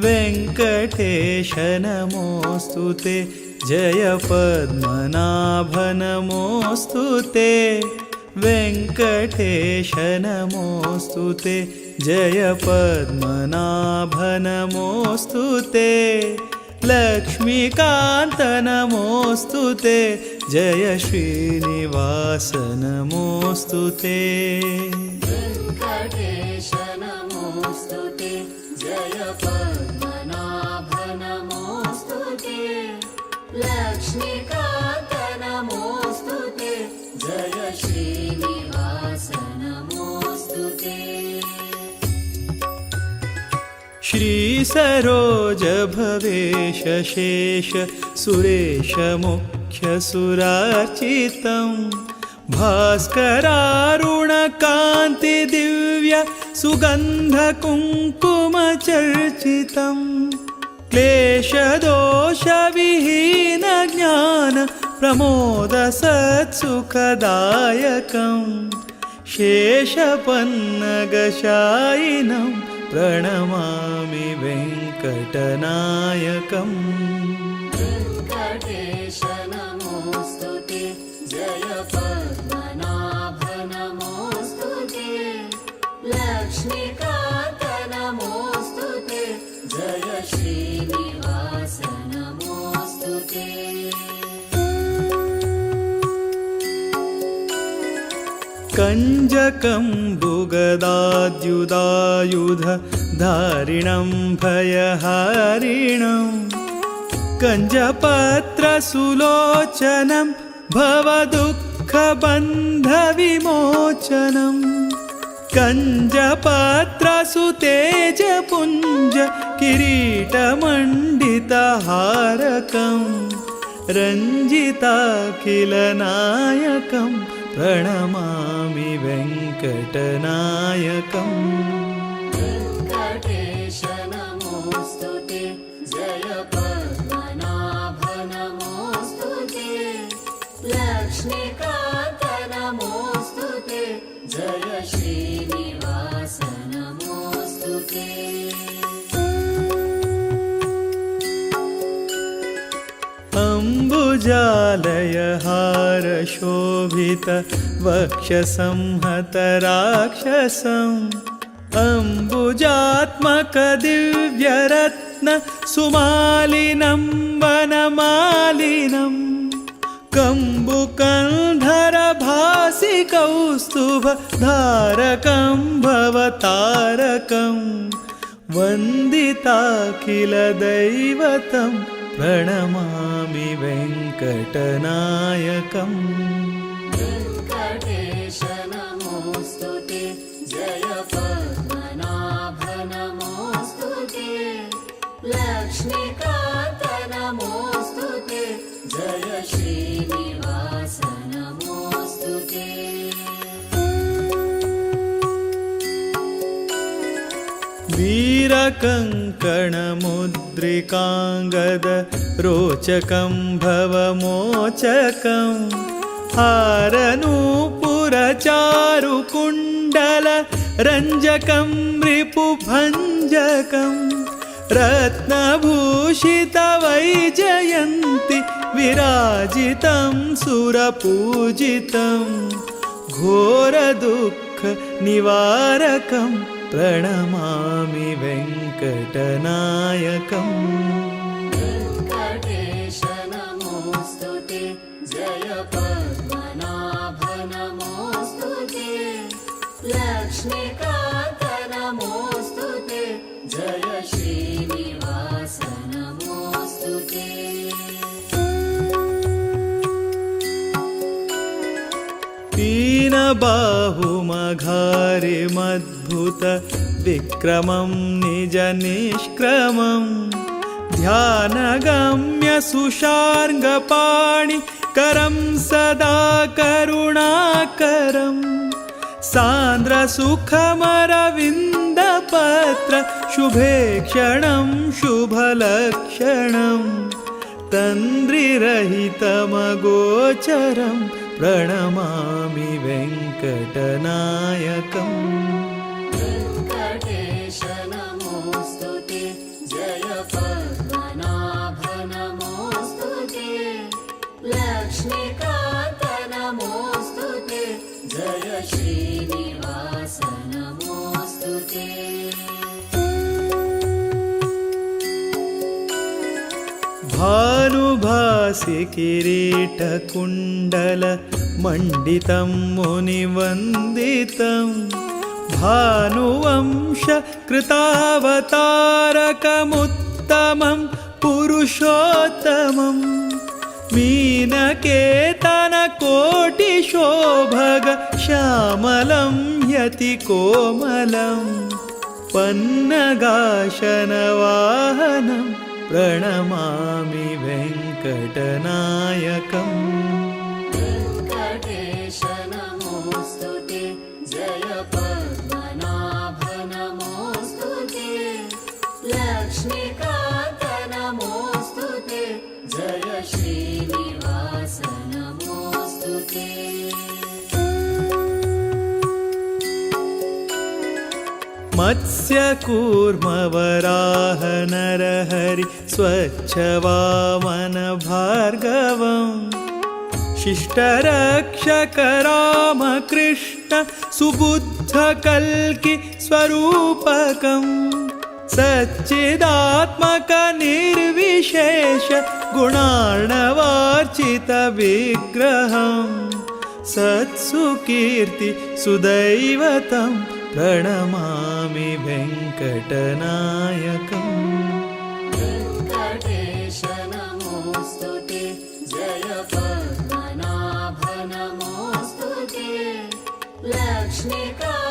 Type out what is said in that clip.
वेङ्कटेश नमोऽस्तु ते जय पद्मनाभ नमोऽस्तु ते वेङ्कटेश नमोऽस्तु ते जय पद्मनाभ नमोऽस्तु ते लक्ष्मीकान्त नमोऽस्तु ते जय श्रीनिवास नमोऽस्तु ते वेङ्कटेश नमोऽस्तु ते जय पद्मनाभ नमोऽस्तु ते लक्ष्मीकान्त नमोऽस्तु ते जय श्रीनिवास नमोऽस्तु ते श्री सरोज भवेश शेष सुरेश मुख्य सुरार्चितं भास्करारुणकान्ति दिव्य सुगन्ध कुङ्कुम चर्चितं क्लेशदोष विहीन ज्ञान प्रमोद सत्सुखदायकं शेषपन्नगशायिनं प्रणमामि वेङ्कटनायकम् वेङ्कटेश नमोऽस्तु ते जय पद्मनाभ नमोऽस्तु ते लक्ष्मीकान्त नमोऽस्तु ते जय श्रीनिवास नमोऽस्तु ते कञ्जकम्बुगदाद्युदायुध धारिणं भयहारिणं कञ्जपत्रसुलोचनं भवदुःखबन्धविमोचनं कञ्जपत्रसुतेजपुञ्ज किरीटमण्डितहारकं रञ्जिताखिलनायकं प्रणमामि वेङ्कटनायकम् वेङ्कटेश नमोऽस्तु ते जय पद्मनाभ नमोऽस्तु ते लक्ष्मीकान्त नमोऽस्तु ते जय श्रीनिवास नमोऽस्तु ते अम्बुजालयहारशोभित वक्षसंहतराक्षसम् अम्बुजात्मकदिव्यरत्न सुमालिनं वनमालिनं कम्बुकन्धरभासि कौस्तुभधारकं भवतारकं वन्दिताखिलदैवतं प्रणमामि वेङ्कटनायकम् वेङ्कटेश नमोऽस्तु ते जय पद्मनाभ नमोऽस्तु ते लक्ष्मीकान्त नमोऽस्तु ते जय श्रीनिवास नमोऽस्तु ते वीरकङ्कणमुद्रिकाङ्गद रोचकं भवमोचकं हारनूपुरचारुकुण्डल रञ्जकं रिपुभञ्जकं रत्नभूषितवैजयन्ति विराजितं सुरपूजितं घोरदुःखनिवारकं प्रणमामि वेङ्कटनायकम् वेङ्कटेश नमोऽस्तु ते जय पद्मनाभ नमोऽस्तु ते लक्ष्मीकान्त नमोऽस्तु ते जय श्रीनिवास नमोऽस्तु ते दीनबाहुमघारिमद्भुत विक्रमं निजनिष्क्रमं ध्यानगम्य सुषार्ङ्गपाणि करं सदा करुणाकरं सान्द्रसुखमरविन्दपत्र शुभेक्षणं शुभलक्षणं तन्द्रिरहितमगोचरं प्रणमामि वेङ्कटनायकम् वेङ्कटेश नमोऽस्तु ते जय भासि किरीटकुण्डलमण्डितं मुनिवन्दितं भानुवंशकृतावतारकमुत्तमं पुरुषोत्तमम् मीनकेतनकोटिशोभग श्यामलं यतिकोमलं पन्नगाशनवाहनं प्रणमामि वेङ्कटनायकम् वेङ्कटेश नमोऽस्तु ते जय पद्मनाभ नमोऽस्तु ते लक्ष्मीकान्त नमोऽस्तु ते जय श्रीनिवास नमोऽस्तु ते मत्स्यकूर्मवराह नरहरि स्वच्छवामन भार्गवम् शिष्टरक्षक रामकृष्ण सुबुद्धकल्कि स्वरूपकम् सच्चिदात्मक निर्विशेष गुणार्णवार्चित विग्रहम् सत्सुकीर्ति सुदैवतं प्रणमामि वेङ्कटनायकम् वेङ्कटेश नमोऽस्तु ते जय पद्मनाभ नमोऽस्तु ते लक्ष्मीकान्त